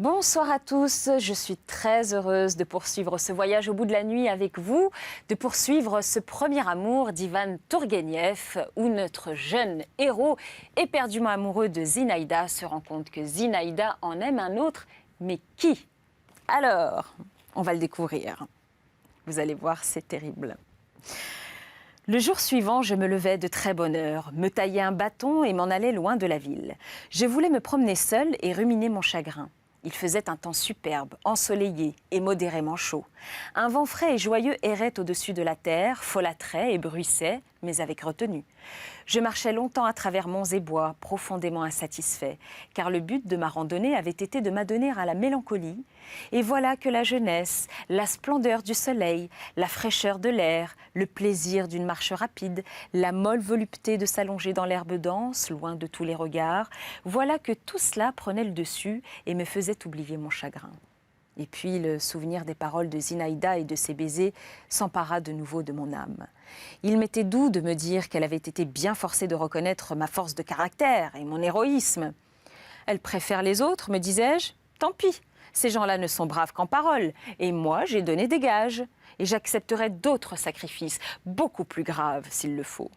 Bonsoir à tous, je suis très heureuse de poursuivre ce voyage au bout de la nuit avec vous, de poursuivre ce premier amour d'Ivan Tourguenieff, où notre jeune héros, éperdument amoureux de Zinaïda, se rend compte que Zinaïda en aime un autre, mais qui? Alors, on va le découvrir. Vous allez voir, c'est terrible. Le jour suivant, je me levais de très bonne heure, me taillais un bâton et m'en allais loin de la ville. Je voulais me promener seule et ruminer mon chagrin. Il faisait un temps superbe, ensoleillé et modérément chaud. Un vent frais et joyeux errait au-dessus de la terre, folâtrait et bruissait, mais avec retenue. Je marchais longtemps à travers monts et bois, profondément insatisfait, car le but de ma randonnée avait été de m'adonner à la mélancolie. Et voilà que la jeunesse, la splendeur du soleil, la fraîcheur de l'air, le plaisir d'une marche rapide, la molle volupté de s'allonger dans l'herbe dense, loin de tous les regards, voilà que tout cela prenait le dessus et me faisait oublier mon chagrin. Et puis le souvenir des paroles de Zinaïda et de ses baisers s'empara de nouveau de mon âme. Il m'était doux de me dire qu'elle avait été bien forcée de reconnaître ma force de caractère et mon héroïsme. Elle préfère les autres, me disais-je, tant pis. Ces gens-là ne sont braves qu'en parole, et moi j'ai donné des gages. Et j'accepterai d'autres sacrifices, beaucoup plus graves s'il le faut.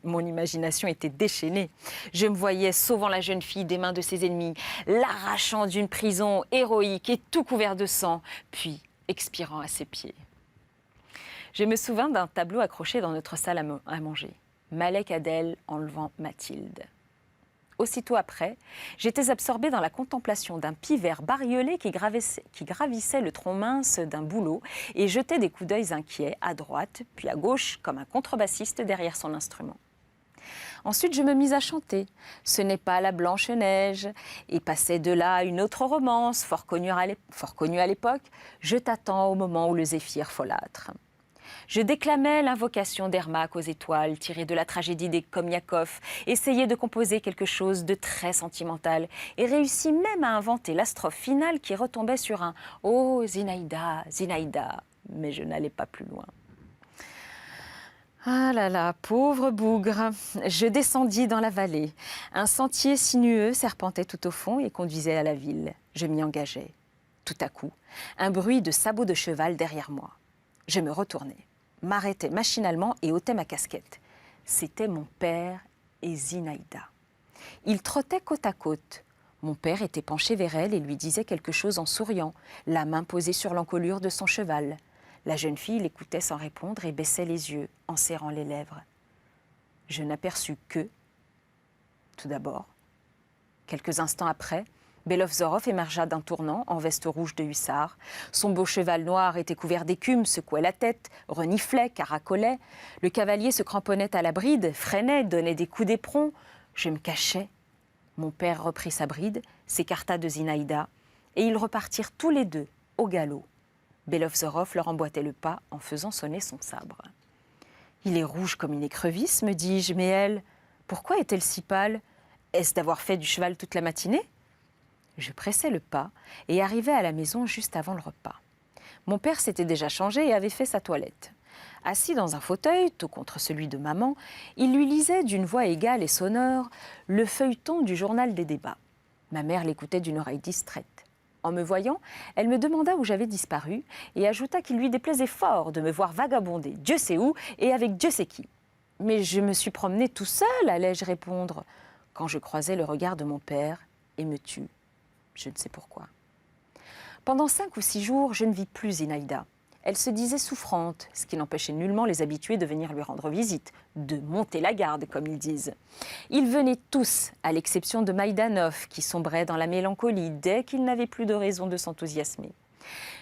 Mon imagination était déchaînée. Je me voyais sauvant la jeune fille des mains de ses ennemis, l'arrachant d'une prison héroïque et tout couvert de sang, puis expirant à ses pieds. Je me souvins d'un tableau accroché dans notre salle à manger. Malek Adel enlevant Mathilde. Aussitôt après, j'étais absorbée dans la contemplation d'un pivert bariolé qui gravissait le tronc mince d'un bouleau et jetait des coups d'œil inquiets à droite, puis à gauche, comme un contrebassiste derrière son instrument. Ensuite, je me mis à chanter. Ce n'est pas la Blanche-Neige. Et passait de là une autre romance, fort connue à l'époque. Je t'attends au moment où le zéphyr folâtre. Je déclamais l'invocation d'Ermak aux étoiles, tirée de la tragédie des Komiakov, essayais de composer quelque chose de très sentimental et réussis même à inventer la strophe finale qui retombait sur un « Oh, Zinaïda, Zinaïda », mais je n'allais pas plus loin. Ah là là, pauvre bougre. Je descendis dans la vallée. Un sentier sinueux serpentait tout au fond et conduisait à la ville. Je m'y engageais. Tout à coup, un bruit de sabots de cheval derrière moi. Je me retournai, m'arrêtais machinalement et ôtais ma casquette. C'était mon père et Zinaïda. Ils trottaient côte à côte. Mon père était penché vers elle et lui disait quelque chose en souriant, la main posée sur l'encolure de son cheval. La jeune fille l'écoutait sans répondre et baissait les yeux, en serrant les lèvres. Je n'aperçus que, tout d'abord, quelques instants après, Belovzorov émergea d'un tournant en veste rouge de hussard. Son beau cheval noir était couvert d'écume, secouait la tête, reniflait, caracolait. Le cavalier se cramponnait à la bride, freinait, donnait des coups d'éperon. Je me cachais. Mon père reprit sa bride, s'écarta de Zinaïda, et ils repartirent tous les deux au galop. Belovzorov leur emboîtait le pas en faisant sonner son sabre. « Il est rouge comme une écrevisse, me dis-je, mais elle, pourquoi est-elle si pâle? Est-ce d'avoir fait du cheval toute la matinée ?» Je pressais le pas et arrivai à la maison juste avant le repas. Mon père s'était déjà changé et avait fait sa toilette. Assis dans un fauteuil, tout contre celui de maman, il lui lisait d'une voix égale et sonore le feuilleton du journal des débats. Ma mère l'écoutait d'une oreille distraite. En me voyant, elle me demanda où j'avais disparu et ajouta qu'il lui déplaisait fort de me voir vagabonder Dieu sait où et avec Dieu sait qui. « Mais je me suis promenée tout seul, allais-je répondre, quand je croisai le regard de mon père et me tus. Je ne sais pourquoi. Pendant 5 ou 6 jours, je ne vis plus Zinaïda. Elle se disait souffrante, ce qui n'empêchait nullement les habitués de venir lui rendre visite, de monter la garde, comme ils disent. Ils venaient tous, à l'exception de Maïdanov, qui sombrait dans la mélancolie dès qu'il n'avait plus de raison de s'enthousiasmer.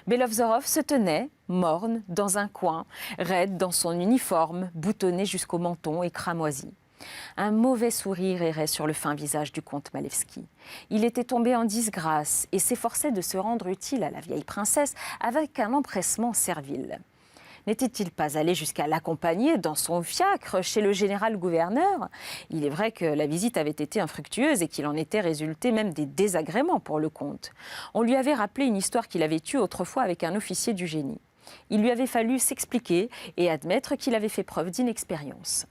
Belovzorov se tenait, morne, dans un coin, raide dans son uniforme, boutonné jusqu'au menton et cramoisi. Un mauvais sourire errait sur le fin visage du comte Malevski. Il était tombé en disgrâce et s'efforçait de se rendre utile à la vieille princesse avec un empressement servile. N'était-il pas allé jusqu'à l'accompagner dans son fiacre chez le général-gouverneur? Il est vrai que la visite avait été infructueuse et qu'il en était résulté même des désagréments pour le comte. On lui avait rappelé une histoire qu'il avait eue autrefois avec un officier du génie. Il lui avait fallu s'expliquer et admettre qu'il avait fait preuve d'inexpérience.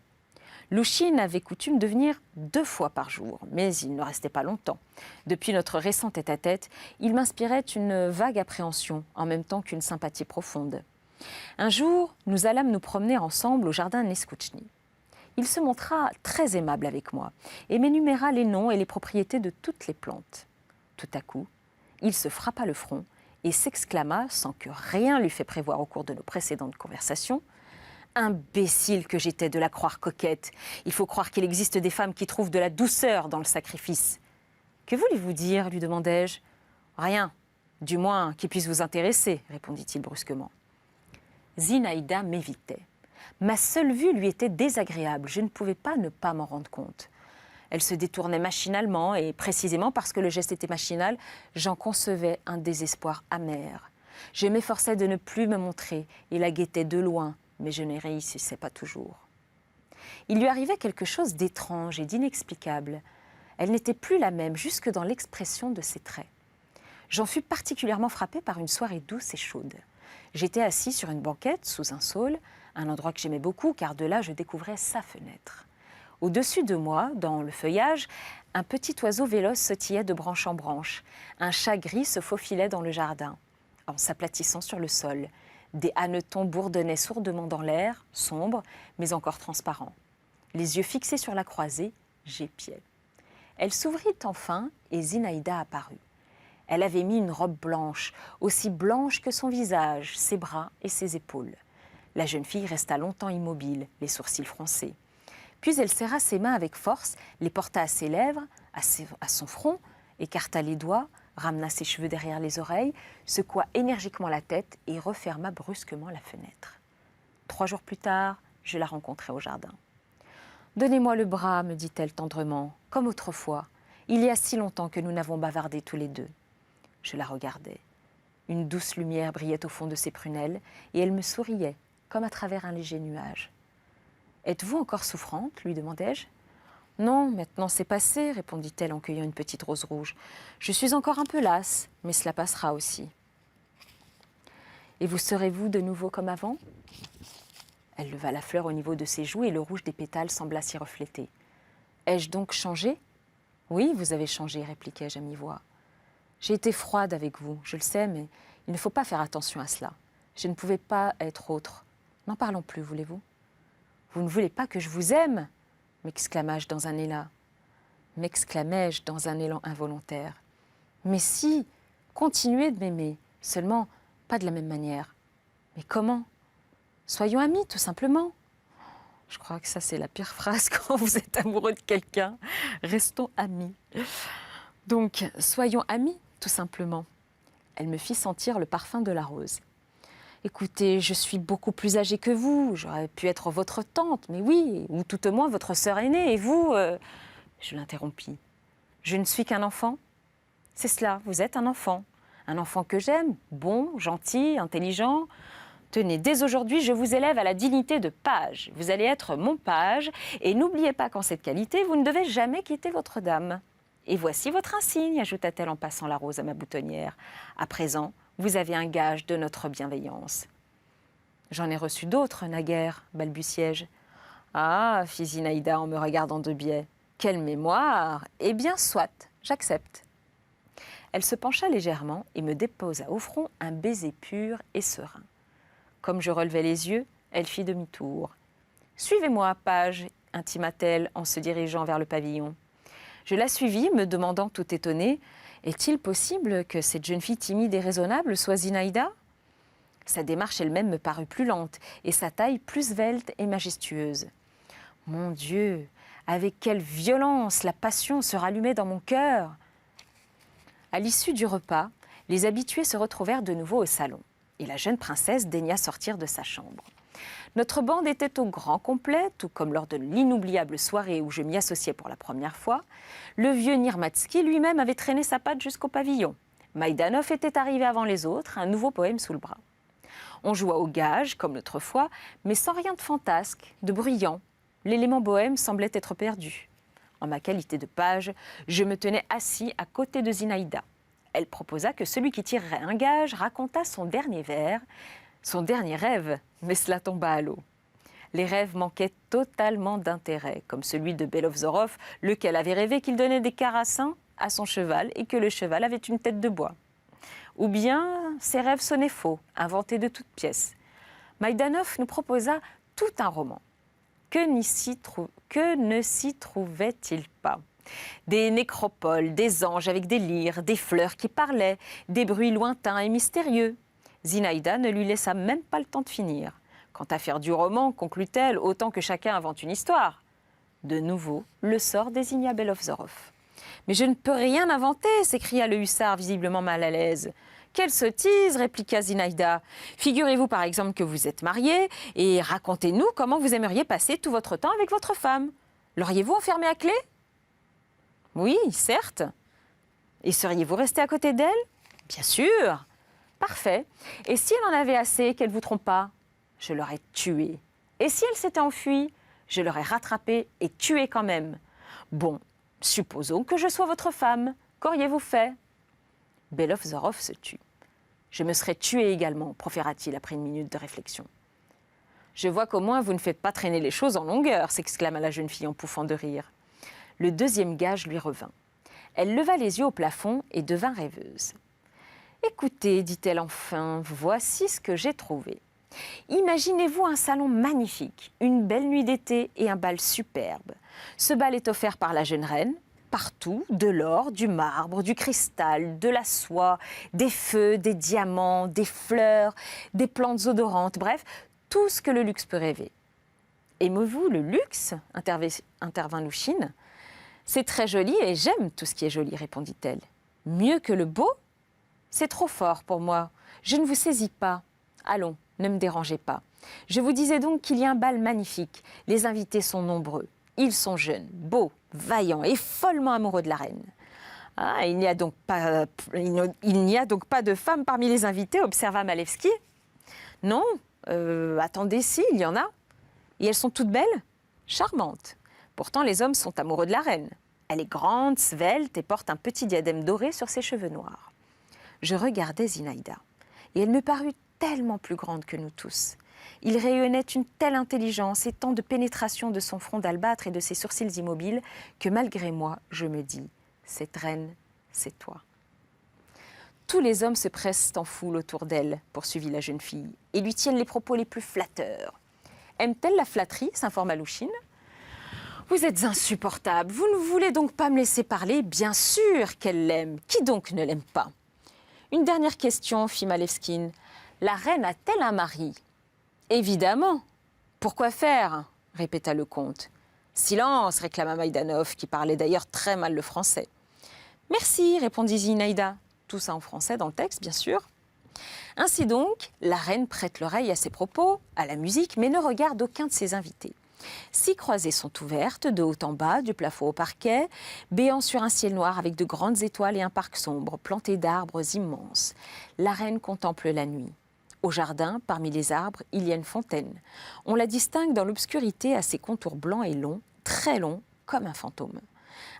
Louchine avait coutume de venir 2 fois par jour, mais il ne restait pas longtemps. Depuis notre récent tête-à-tête, il m'inspirait une vague appréhension, en même temps qu'une sympathie profonde. Un jour, nous allâmes nous promener ensemble au jardin Neskouchny. Il se montra très aimable avec moi et m'énuméra les noms et les propriétés de toutes les plantes. Tout à coup, il se frappa le front et s'exclama, sans que rien lui fait prévoir au cours de nos précédentes conversations: « Imbécile que j'étais de la croire coquette. Il faut croire qu'il existe des femmes qui trouvent de la douceur dans le sacrifice. »« Que voulez-vous dire ?» lui demandai-je. « Rien, du moins qui puisse vous intéresser, » répondit-il brusquement. Zinaïda m'évitait. Ma seule vue lui était désagréable, je ne pouvais pas ne pas m'en rendre compte. Elle se détournait machinalement et précisément parce que le geste était machinal, j'en concevais un désespoir amer. Je m'efforçais de ne plus me montrer et la guettais de loin, mais je n'y réussissais pas toujours. Il lui arrivait quelque chose d'étrange et d'inexplicable. Elle n'était plus la même, jusque dans l'expression de ses traits. J'en fus particulièrement frappée par une soirée douce et chaude. J'étais assis sur une banquette sous un saule, un endroit que j'aimais beaucoup car de là je découvrais sa fenêtre. Au-dessus de moi, dans le feuillage, un petit oiseau véloce sautillait de branche en branche. Un chat gris se faufilait dans le jardin, en s'aplatissant sur le sol. Des hannetons bourdonnaient sourdement dans l'air, sombres, mais encore transparents. Les yeux fixés sur la croisée, j'épiais. Elle s'ouvrit enfin et Zinaïda apparut. Elle avait mis une robe blanche, aussi blanche que son visage, ses bras et ses épaules. La jeune fille resta longtemps immobile, les sourcils froncés. Puis elle serra ses mains avec force, les porta à ses lèvres, à son front, écarta les doigts, ramena ses cheveux derrière les oreilles, secoua énergiquement la tête et referma brusquement la fenêtre. 3 jours plus tard, je la rencontrai au jardin. « Donnez-moi le bras, me dit-elle tendrement, comme autrefois. Il y a si longtemps que nous n'avons bavardé tous les deux. » Je la regardais. Une douce lumière brillait au fond de ses prunelles et elle me souriait, comme à travers un léger nuage. « Êtes-vous encore souffrante ?» lui demandai-je. « Non, maintenant c'est passé, » répondit-elle en cueillant une petite rose rouge. « Je suis encore un peu lasse, mais cela passera aussi. »« Et vous serez-vous de nouveau comme avant ?» Elle leva la fleur au niveau de ses joues et le rouge des pétales sembla s'y refléter. « Ai-je donc changé ?»« Oui, vous avez changé, » répliquai-je à mi-voix. « J'ai été froide avec vous, je le sais, mais il ne faut pas faire attention à cela. Je ne pouvais pas être autre. N'en parlons plus, voulez-vous ? » « Vous ne voulez pas que je vous aime ?» m'exclamai-je dans un élan involontaire. « Mais si, continuez de m'aimer, seulement pas de la même manière. »« Mais comment ? Soyons amis, tout simplement. » Je crois que ça, c'est la pire phrase quand vous êtes amoureux de quelqu'un. Restons amis. Donc, soyons amis, tout simplement. Elle me fit sentir le parfum de la rose. Écoutez, je suis beaucoup plus âgée que vous, j'aurais pu être votre tante, mais oui, ou tout au moins votre sœur aînée, et vous... Je l'interrompis. Je ne suis qu'un enfant. C'est cela, vous êtes un enfant que j'aime, bon, gentil, intelligent. Tenez, dès aujourd'hui, je vous élève à la dignité de page. Vous allez être mon page, et n'oubliez pas qu'en cette qualité, vous ne devez jamais quitter votre dame. Et voici votre insigne, ajouta-t-elle en passant la rose à ma boutonnière. À présent, vous avez un gage de notre bienveillance. J'en ai reçu d'autres, naguère, balbutiai-je. Ah, fit Zinaïda en me regardant de biais. Quelle mémoire! Eh bien, soit, j'accepte. Elle se pencha légèrement et me déposa au front un baiser pur et serein. Comme je relevais les yeux, elle fit demi-tour. « Suivez-moi, page, intima-t-elle en se dirigeant vers le pavillon. Je la suivis, me demandant tout étonnée, « Est-il possible que cette jeune fille timide et raisonnable soit Zinaïda ?» Sa démarche elle-même me parut plus lente et sa taille plus svelte et majestueuse. Mon Dieu, avec quelle violence la passion se rallumait dans mon cœur! À l'issue du repas, les habitués se retrouvèrent de nouveau au salon et la jeune princesse daigna sortir de sa chambre. Notre bande était au grand complet, tout comme lors de l'inoubliable soirée où je m'y associais pour la première fois. Le vieux Nirmatsky lui-même avait traîné sa patte jusqu'au pavillon. Maïdanov était arrivé avant les autres, un nouveau poème sous le bras. On joua au gage, comme l'autre fois, mais sans rien de fantasque, de bruyant. L'élément bohème semblait être perdu. En ma qualité de page, je me tenais assis à côté de Zinaïda. Elle proposa que celui qui tirerait un gage racontât son dernier vers, son dernier rêve, mais cela tomba à l'eau. Les rêves manquaient totalement d'intérêt, comme celui de Belovzorov, lequel avait rêvé qu'il donnait des carassins à son cheval et que le cheval avait une tête de bois. Ou bien ses rêves sonnaient faux, inventés de toutes pièces. Maïdanov nous proposa tout un roman. Que ne s'y trouvait-il pas? Des nécropoles, des anges avec des lyres, des fleurs qui parlaient, des bruits lointains et mystérieux. Zinaïda ne lui laissa même pas le temps de finir. Quant à faire du roman, conclut-elle, autant que chacun invente une histoire. De nouveau, le sort désigna Belovzorov. « Mais je ne peux rien inventer !» s'écria le hussard, visiblement mal à l'aise. « Quelle sottise !» répliqua Zinaïda. « Figurez-vous par exemple que vous êtes marié et racontez-nous comment vous aimeriez passer tout votre temps avec votre femme. L'auriez-vous enfermée à clé ? » « Oui, certes. »« Et seriez-vous resté à côté d'elle ? » ?»« Bien sûr. »« Parfait. Et si elle en avait assez, qu'elle ne vous trompe pas ? » ?»« Je l'aurais tuée. »« Et si elle s'était enfuie ? » ?»« Je l'aurais rattrapée et tuée quand même. »« Bon, supposons que je sois votre femme. Qu'auriez-vous fait ?» Belovzorov se tut. « Je me serais tué également, proféra-t-il après une minute de réflexion. « Je vois qu'au moins vous ne faites pas traîner les choses en longueur, s'exclama la jeune fille en pouffant de rire. Le deuxième gage lui revint. Elle leva les yeux au plafond et devint rêveuse. « Écoutez, dit-elle enfin, voici ce que j'ai trouvé. Imaginez-vous un salon magnifique, une belle nuit d'été et un bal superbe. Ce bal est offert par la jeune reine. Partout, de l'or, du marbre, du cristal, de la soie, des feux, des diamants, des fleurs, des plantes odorantes, bref, tout ce que le luxe peut rêver. »« Aimez-vous le luxe ?» intervint Louchine. « C'est très joli et j'aime tout ce qui est joli, répondit-elle. Mieux que le beau ? C'est trop fort pour moi. Je ne vous saisis pas. Allons, ne me dérangez pas. Je vous disais donc qu'il y a un bal magnifique. Les invités sont nombreux. Ils sont jeunes, beaux, vaillants et follement amoureux de la reine. Ah, il n'y a donc pas de femmes parmi les invités, observa Malevski. Non, attendez, si, il y en a. Et elles sont toutes belles, charmantes. Pourtant, les hommes sont amoureux de la reine. Elle est grande, svelte et porte un petit diadème doré sur ses cheveux noirs. Je regardais Zinaïda et elle me parut tellement plus grande que nous tous. Il rayonnait une telle intelligence et tant de pénétration de son front d'albâtre et de ses sourcils immobiles que malgré moi, je me dis « Cette reine, c'est toi ». Tous les hommes se pressent en foule autour d'elle, poursuivit la jeune fille, et lui tiennent les propos les plus flatteurs. Aime-t-elle la flatterie s'informa Louchine. Vous êtes insupportable, vous ne voulez donc pas me laisser parler? Bien sûr qu'elle l'aime, qui donc ne l'aime pas? Une dernière question, fit Malevskine. La reine a-t-elle un mari? Évidemment. Pourquoi faire? Répéta le comte. Silence, réclama Maïdanov, qui parlait d'ailleurs très mal le français. Merci, répondit Zinaïda. Tout ça en français dans le texte, bien sûr. Ainsi donc, la reine prête l'oreille à ses propos, à la musique, mais ne regarde aucun de ses invités. Six croisées sont ouvertes, de haut en bas, du plafond au parquet, béant sur un ciel noir avec de grandes étoiles et un parc sombre, planté d'arbres immenses. La reine contemple la nuit. Au jardin, parmi les arbres, il y a une fontaine. On la distingue dans l'obscurité à ses contours blancs et longs, très longs, comme un fantôme.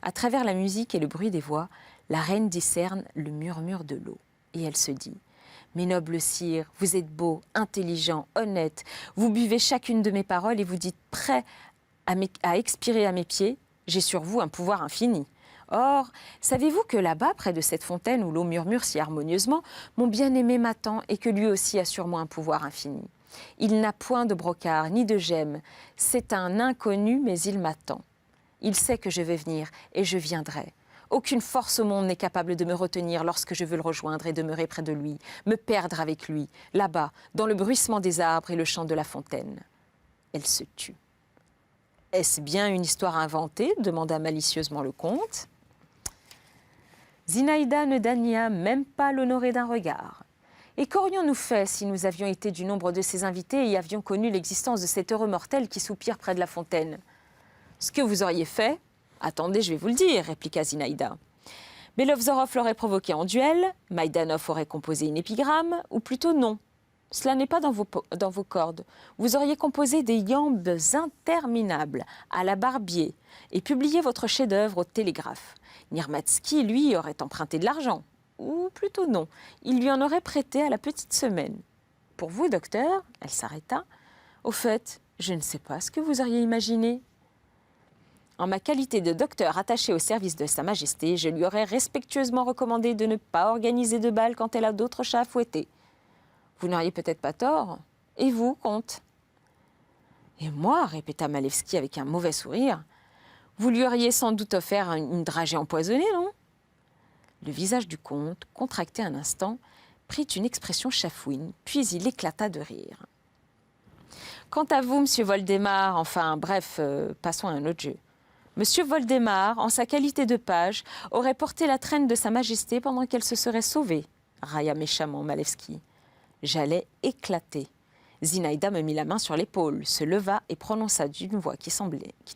À travers la musique et le bruit des voix, la reine discerne le murmure de l'eau. Et elle se dit « Mes nobles sires, vous êtes beaux, intelligents, honnêtes. Vous buvez chacune de mes paroles et vous dites prêts à expirer à mes pieds. J'ai sur vous un pouvoir infini. Or, savez-vous que là-bas, près de cette fontaine où l'eau murmure si harmonieusement, mon bien-aimé m'attend et que lui aussi a sur moi un pouvoir infini. Il n'a point de brocart ni de gemme. C'est un inconnu, mais il m'attend. Il sait que je vais venir et je viendrai. Aucune force au monde n'est capable de me retenir lorsque je veux le rejoindre et demeurer près de lui, me perdre avec lui, là-bas, dans le bruissement des arbres et le chant de la fontaine. » Elle se tut. « Est-ce bien une histoire inventée ?» demanda malicieusement le comte. Zinaïda ne daigna même pas l'honorer d'un regard. Et qu'aurions-nous fait si nous avions été du nombre de ses invités et avions connu l'existence de cet heureux mortel qui soupire près de la fontaine? Ce que vous auriez fait? Attendez, je vais vous le dire, répliqua Zinaïda. Belovzorov l'aurait provoqué en duel, Maïdanov aurait composé une épigramme, ou plutôt non. Cela n'est pas dans vos cordes. Vous auriez composé des iambes interminables à la Barbier et publié votre chef-d'œuvre au Télégraphe. Nirmatsky, lui, aurait emprunté de l'argent. Ou plutôt non, il lui en aurait prêté à la petite semaine. Pour vous, docteur, elle s'arrêta. Au fait, Je ne sais pas ce que vous auriez imaginé. En ma qualité de docteur attaché au service de Sa Majesté, je lui aurais respectueusement recommandé de ne pas organiser de bal quand elle a d'autres chats à fouetter. Vous n'auriez peut-être pas tort. Et vous, comte? Et moi, répéta Malevski avec un mauvais sourire, vous lui auriez sans doute offert une dragée empoisonnée, non? Le visage du comte, contracté un instant, prit une expression chafouine, puis il éclata de rire. Quant à vous, monsieur Voldemar, enfin, bref, passons à un autre jeu. Monsieur Voldemar, en sa qualité de page, aurait porté la traîne de Sa Majesté pendant qu'elle se serait sauvée, railla méchamment Malevski. J'allais éclater. Zinaïda me mit la main sur l'épaule, se leva et prononça d'une voix qui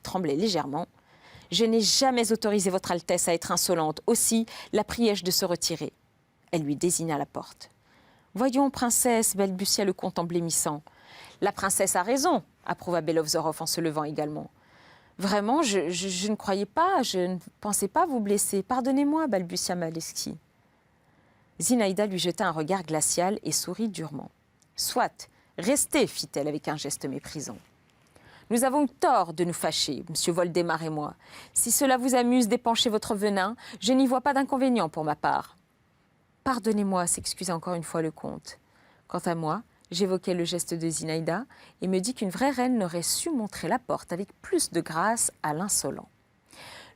tremblait légèrement. « Je n'ai jamais autorisé votre Altesse à être insolente. Aussi, la priai-je de se retirer. » Elle lui désigna la porte. « Voyons, princesse, » balbutia le comte en blêmissant. « La princesse a raison, » approuva Belovzorov en se levant également. « Vraiment, je ne croyais pas, je ne pensais pas vous blesser. Pardonnez-moi, » balbutia Malevski. Zinaïda lui jeta un regard glacial et sourit durement. « Soit, restez, fit-elle avec un geste méprisant. Nous avons eu tort de nous fâcher, monsieur Voldemar et moi. Si cela vous amuse d'épancher votre venin, je n'y vois pas d'inconvénient pour ma part. » Pardonnez-moi, s'excusa encore une fois le comte. Quant à moi, j'évoquai le geste de Zinaïda et me dis qu'une vraie reine n'aurait su montrer la porte avec plus de grâce à l'insolent.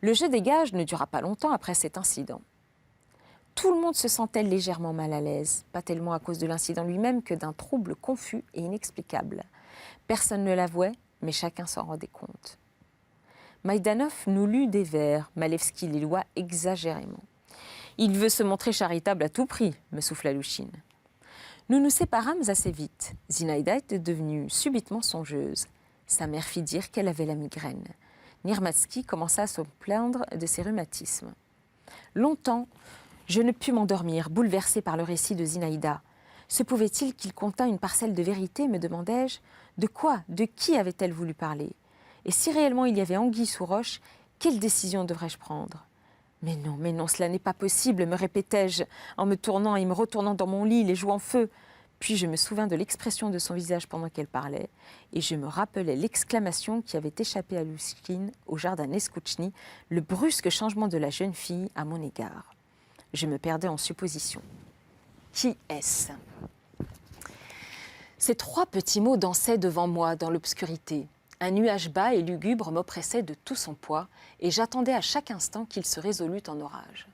Le jeu des gages ne dura pas longtemps après cet incident. Tout le monde se sentait légèrement mal à l'aise, pas tellement à cause de l'incident lui-même que d'un trouble confus et inexplicable. Personne ne l'avouait, mais chacun s'en rendait compte. Maïdanov nous lut des vers, Malevski les loua exagérément. « Il veut se montrer charitable à tout prix », me souffla Louchine. Nous nous séparâmes assez vite. Zinaïda était devenue subitement songeuse. Sa mère fit dire qu'elle avait la migraine. Nirmatsky commença à se plaindre de ses rhumatismes. Longtemps, je ne pus m'endormir, bouleversée par le récit de Zinaïda. Se pouvait-il qu'il contînt une parcelle de vérité, me demandai-je? De quoi, de qui avait-elle voulu parler? Et si réellement il y avait anguille sous roche, quelle décision devrais-je prendre? Mais non, cela n'est pas possible, me répétais-je, en me tournant et me retournant dans mon lit, les joues en feu. Puis je me souvins de l'expression de son visage pendant qu'elle parlait, et je me rappelais l'exclamation qui avait échappé à Louchine au jardin Neskouchny, le brusque changement de la jeune fille à mon égard. Je me perdais en suppositions. Qui est-ce? Ces trois petits mots dansaient devant moi dans l'obscurité. Un nuage bas et lugubre m'oppressait de tout son poids et j'attendais à chaque instant qu'il se résolût en orage.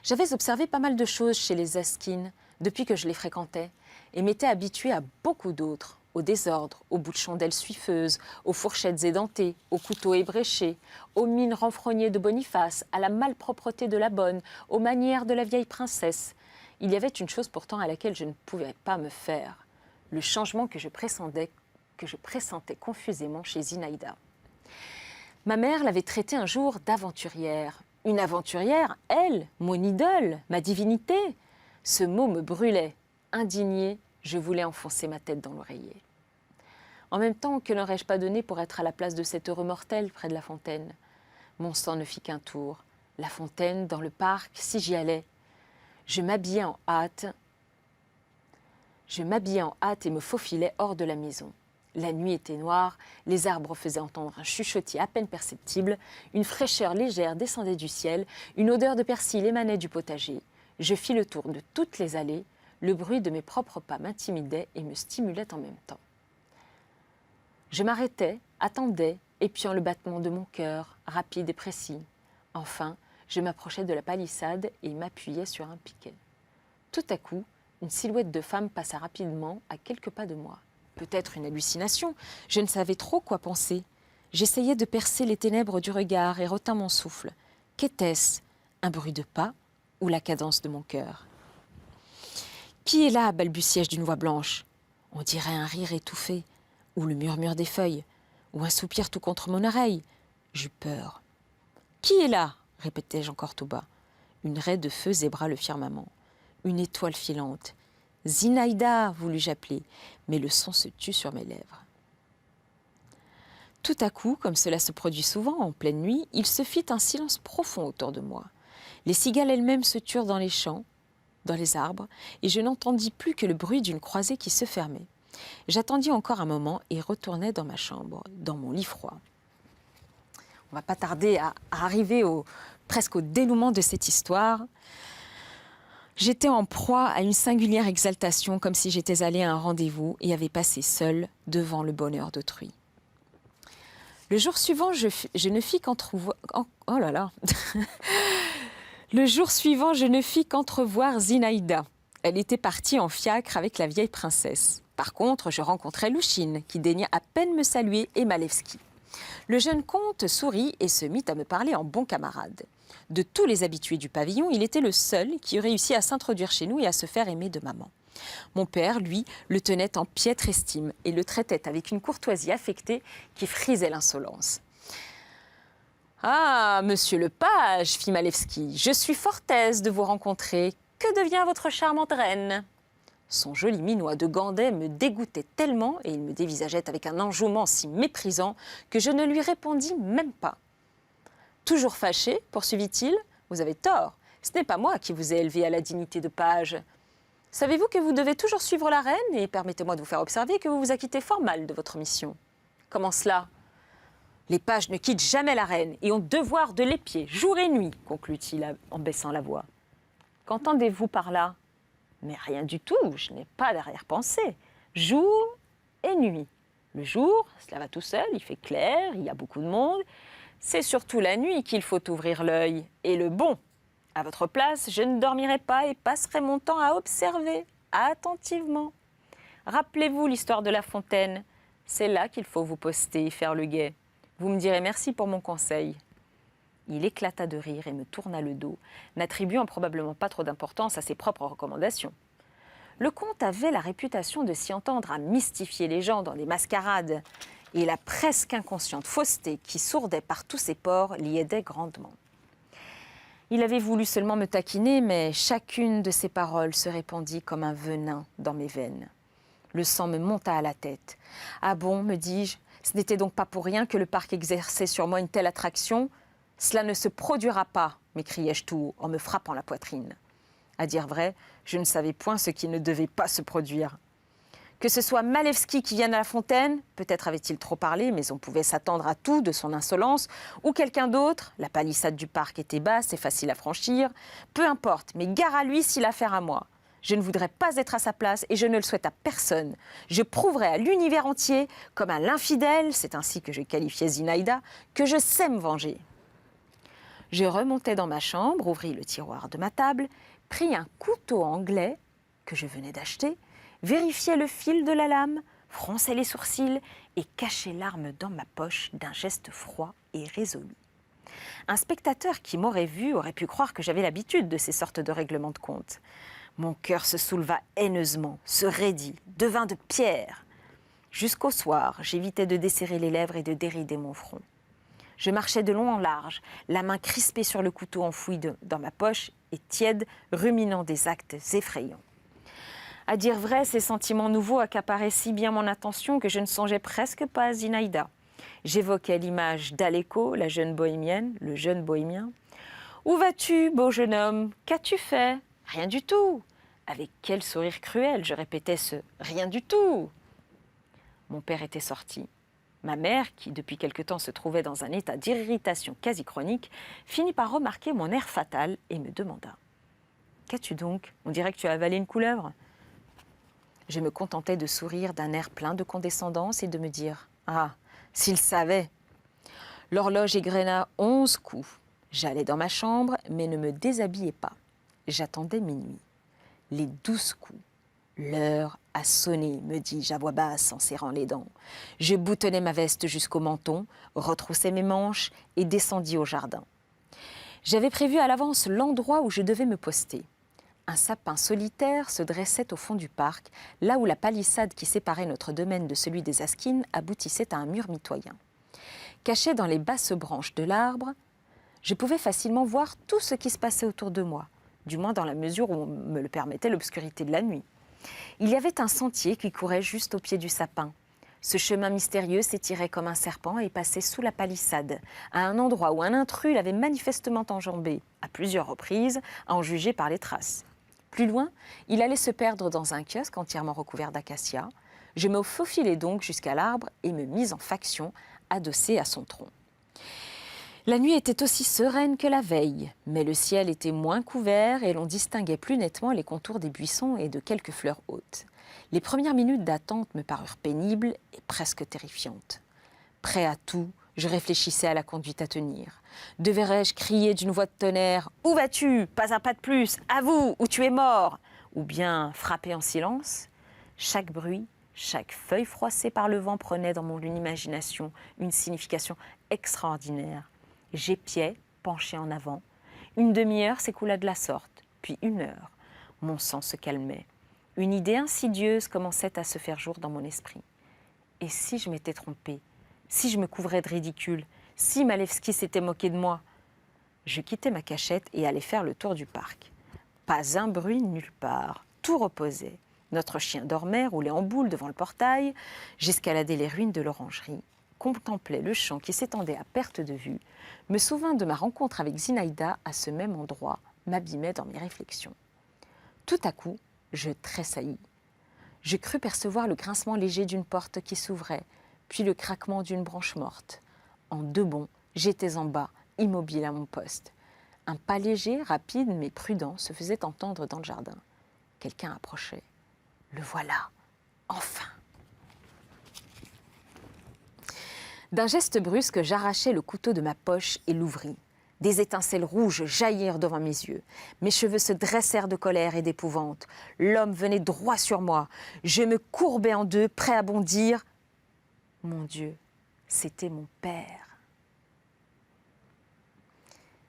J'avais observé pas mal de choses chez les Askins depuis que je les fréquentais et m'étais habituée à beaucoup d'autres, au désordre, aux bouts de chandelles suifeuses, aux fourchettes édentées, aux couteaux ébréchés, aux mines renfrognées de Boniface, à la malpropreté de la bonne, aux manières de la vieille princesse. Il y avait une chose pourtant à laquelle je ne pouvais pas me faire, le changement que je pressentais confusément chez Zinaïda. Ma mère l'avait traitée un jour d'aventurière. Une aventurière, elle, mon idole, ma divinité. Ce mot me brûlait. Indignée, je voulais enfoncer ma tête dans l'oreiller. En même temps, que n'aurais-je pas donné pour être à la place de cet heureux mortel près de la fontaine? Mon sang ne fit qu'un tour. La fontaine, dans le parc, si j'y allais. Je m'habillais en hâte et me faufilais hors de la maison. La nuit était noire, les arbres faisaient entendre un chuchotis à peine perceptible, une fraîcheur légère descendait du ciel, une odeur de persil émanait du potager. Je fis le tour de toutes les allées, le bruit de mes propres pas m'intimidait et me stimulait en même temps. Je m'arrêtais, attendais, épiant le battement de mon cœur, rapide et précis. Enfin, je m'approchais de la palissade et m'appuyais sur un piquet. Tout à coup, une silhouette de femme passa rapidement à quelques pas de moi. Peut-être une hallucination, je ne savais trop quoi penser. J'essayais de percer les ténèbres du regard et retins mon souffle. Qu'était-ce? Un bruit de pas ou la cadence de mon cœur? « Qui est là ?» balbutiai-je d'une voix blanche. On dirait un rire étouffé, ou le murmure des feuilles, ou un soupir tout contre mon oreille. J'eus peur. « Qui est là ?» répétai-je encore tout bas. Une raie de feu zébra le firmament. Une étoile filante. « Zinaïda !» voulus-je appeler, mais le son se tut sur mes lèvres. Tout à coup, comme cela se produit souvent en pleine nuit, il se fit un silence profond autour de moi. Les cigales elles-mêmes se turent dans les champs, dans les arbres, et je n'entendis plus que le bruit d'une croisée qui se fermait. J'attendis encore un moment et retournai dans ma chambre, dans mon lit froid. On ne va pas tarder à arriver presque au dénouement de cette histoire. J'étais en proie à une singulière exaltation, comme si j'étais allée à un rendez-vous et avait passé seule devant le bonheur d'autrui. Le jour suivant, je ne fis qu'entrevoir... Oh là là. Le jour suivant, je ne fis qu'entrevoir Zinaïda. Elle était partie en fiacre avec la vieille princesse. Par contre, je rencontrai Louchine, qui daigna à peine me saluer, et Malevski. Le jeune comte sourit et se mit à me parler en bon camarade. De tous les habitués du pavillon, il était le seul qui eût réussi à s'introduire chez nous et à se faire aimer de maman. Mon père, lui, le tenait en piètre estime et le traitait avec une courtoisie affectée qui frisait l'insolence. « Ah, monsieur le page, fit Malevski, je suis fort aise de vous rencontrer. Que devient votre charmante reine ?» Son joli minois de Gandet me dégoûtait tellement et il me dévisageait avec un enjouement si méprisant que je ne lui répondis même pas. « Toujours fâché, poursuivit-il, vous avez tort. Ce n'est pas moi qui vous ai élevé à la dignité de page. Savez-vous que vous devez toujours suivre la reine et permettez-moi de vous faire observer que vous vous acquittez fort mal de votre mission. Comment cela ? Les pages ne quittent jamais la reine et ont devoir de l'épier, jour et nuit, conclut-il en baissant la voix. Qu'entendez-vous par là ? Mais rien du tout, je n'ai pas d'arrière-pensée. Jour et nuit. Le jour, cela va tout seul, il fait clair, il y a beaucoup de monde. C'est surtout la nuit qu'il faut ouvrir l'œil, et le bon. À votre place, je ne dormirai pas et passerai mon temps à observer attentivement. Rappelez-vous l'histoire de La Fontaine. C'est là qu'il faut vous poster et faire le guet. Vous me direz merci pour mon conseil. Il éclata de rire et me tourna le dos, n'attribuant probablement pas trop d'importance à ses propres recommandations. Le comte avait la réputation de s'y entendre à mystifier les gens dans des mascarades, et la presque inconsciente fausseté qui sourdait par tous ses pores l'y aidait grandement. Il avait voulu seulement me taquiner, mais chacune de ses paroles se répandit comme un venin dans mes veines. Le sang me monta à la tête. « Ah bon, me dis-je, ce n'était donc pas pour rien que le parc exerçait sur moi une telle attraction ? Cela ne se produira pas, m'écriai-je tout haut en me frappant la poitrine. À dire vrai, je ne savais point ce qui ne devait pas se produire. Que ce soit Malevski qui vienne à La Fontaine, peut-être avait-il trop parlé, mais on pouvait s'attendre à tout de son insolence, ou quelqu'un d'autre, la palissade du parc était basse et facile à franchir, peu importe, mais gare à lui s'il a affaire à moi. Je ne voudrais pas être à sa place et je ne le souhaite à personne. Je prouverai à l'univers entier, comme à l'infidèle, c'est ainsi que je qualifiais Zinaïda, que je sais me venger. Je remontai dans ma chambre, ouvris le tiroir de ma table, pris un couteau anglais que je venais d'acheter, vérifiai le fil de la lame, fronçai les sourcils et cachai l'arme dans ma poche d'un geste froid et résolu. Un spectateur qui m'aurait vu aurait pu croire que j'avais l'habitude de ces sortes de règlements de compte. Mon cœur se souleva haineusement, se raidit, devint de pierre. Jusqu'au soir, j'évitais de desserrer les lèvres et de dérider mon front. Je marchais de long en large, la main crispée sur le couteau enfoui dans ma poche et tiède, ruminant des actes effrayants. À dire vrai, ces sentiments nouveaux accaparaient si bien mon attention que je ne songeais presque pas à Zinaïda. J'évoquais l'image d'Aleko, la jeune bohémienne, le jeune bohémien. « Où vas-tu, beau jeune homme? Qu'as-tu fait ?»« Rien du tout !» Avec quel sourire cruel je répétais ce « rien du tout !» Mon père était sorti. Ma mère, qui depuis quelque temps se trouvait dans un état d'irritation quasi chronique, finit par remarquer mon air fatal et me demanda « Qu'as-tu donc? On dirait que tu as avalé une couleuvre ?» Je me contentais de sourire d'un air plein de condescendance et de me dire « Ah, s'il savait !» L'horloge égréna 11 coups. J'allai dans ma chambre, mais ne me déshabillai pas. J'attendais minuit. Les 12 coups. L'heure a sonné, me dis-je à voix basse en serrant les dents. Je boutonnai ma veste jusqu'au menton, retroussai mes manches et descendis au jardin. J'avais prévu à l'avance l'endroit où je devais me poster. Un sapin solitaire se dressait au fond du parc, là où la palissade qui séparait notre domaine de celui des Askines aboutissait à un mur mitoyen. Caché dans les basses branches de l'arbre, je pouvais facilement voir tout ce qui se passait autour de moi, du moins dans la mesure où me le permettait l'obscurité de la nuit. Il y avait un sentier qui courait juste au pied du sapin. Ce chemin mystérieux s'étirait comme un serpent et passait sous la palissade, à un endroit où un intrus l'avait manifestement enjambé, à plusieurs reprises, à en juger par les traces. Plus loin, il allait se perdre dans un kiosque entièrement recouvert d'acacias. Je me faufilai donc jusqu'à l'arbre et me mis en faction, adossée à son tronc. La nuit était aussi sereine que la veille, mais le ciel était moins couvert et l'on distinguait plus nettement les contours des buissons et de quelques fleurs hautes. Les premières minutes d'attente me parurent pénibles et presque terrifiantes. Prêt à tout, je réfléchissais à la conduite à tenir. Devrais-je crier d'une voix de tonnerre « Où vas-tu ? Pas un pas de plus, à vous, ou tu es mort !» ou bien frapper en silence ? Chaque bruit, chaque feuille froissée par le vent prenait dans mon imagination une signification extraordinaire. J'épiais, penché en avant. Une demi-heure s'écoula de la sorte, puis 1 heure. Mon sang se calmait. Une idée insidieuse commençait à se faire jour dans mon esprit. Et si je m'étais trompée ? Si je me couvrais de ridicule ? Si Malevski s'était moqué de moi ? Je quittai ma cachette et allai faire le tour du parc. Pas un bruit nulle part. Tout reposait. Notre chien dormait, roulait en boule devant le portail. J'escaladai les ruines de l'orangerie, contemplais le champ qui s'étendait à perte de vue, me souvins de ma rencontre avec Zinaïda à ce même endroit, m'abîmais dans mes réflexions. Tout à coup, je tressaillis. Je crus percevoir le grincement léger d'une porte qui s'ouvrait, puis le craquement d'une branche morte. En 2 bonds, j'étais en bas, immobile à mon poste. Un pas léger, rapide mais prudent se faisait entendre dans le jardin. Quelqu'un approchait. Le voilà, enfin. D'un geste brusque, j'arrachai le couteau de ma poche et l'ouvris. Des étincelles rouges jaillirent devant mes yeux. Mes cheveux se dressèrent de colère et d'épouvante. L'homme venait droit sur moi. Je me courbai en 2, prêt à bondir. Mon Dieu, c'était mon père.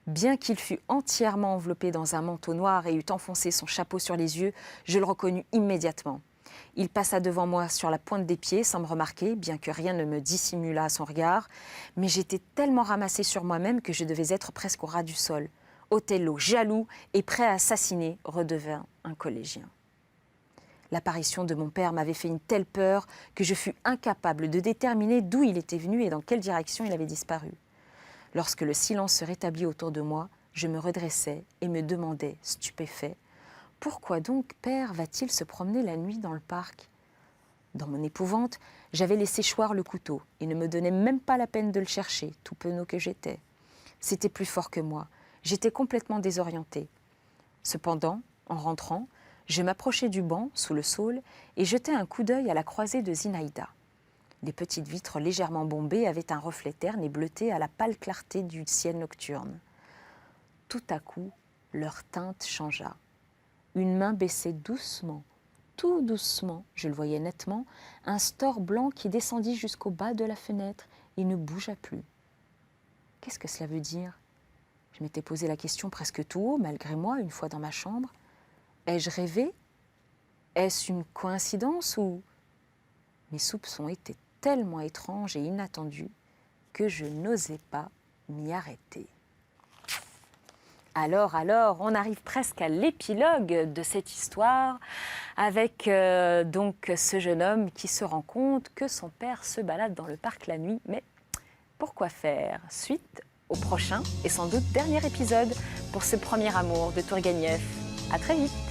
Bien qu'il fût entièrement enveloppé dans un manteau noir et eût enfoncé son chapeau sur les yeux, je le reconnus immédiatement. Il passa devant moi sur la pointe des pieds sans me remarquer, bien que rien ne me dissimulât à son regard. Mais j'étais tellement ramassée sur moi-même que je devais être presque au ras du sol. Othello, jaloux et prêt à assassiner, redevint un collégien. L'apparition de mon père m'avait fait une telle peur que je fus incapable de déterminer d'où il était venu et dans quelle direction il avait disparu. Lorsque le silence se rétablit autour de moi, je me redressai et me demandai, stupéfait, pourquoi donc père va-t-il se promener la nuit dans le parc ? Dans mon épouvante, j'avais laissé choir le couteau et ne me donnais même pas la peine de le chercher, tout penaud que j'étais. C'était plus fort que moi. J'étais complètement désorientée. Cependant, en rentrant, je m'approchai du banc, sous le saule, et jetai un coup d'œil à la croisée de Zinaïda. Les petites vitres légèrement bombées avaient un reflet terne et bleuté à la pâle clarté du ciel nocturne. Tout à coup, leur teinte changea. Une main baissait doucement, tout doucement, je le voyais nettement, un store blanc qui descendit jusqu'au bas de la fenêtre et ne bougea plus. Qu'est-ce que cela veut dire ? Je m'étais posé la question presque tout haut, malgré moi, une fois dans ma chambre. Ai-je rêvé ? Est-ce une coïncidence ou... Mes soupçons étaient tellement étranges et inattendus que je n'osais pas m'y arrêter. Alors, on arrive presque à l'épilogue de cette histoire avec donc ce jeune homme qui se rend compte que son père se balade dans le parc la nuit. Mais pourquoi faire ? Suite au prochain et sans doute dernier épisode pour ce premier amour de Tourguenieff. À très vite.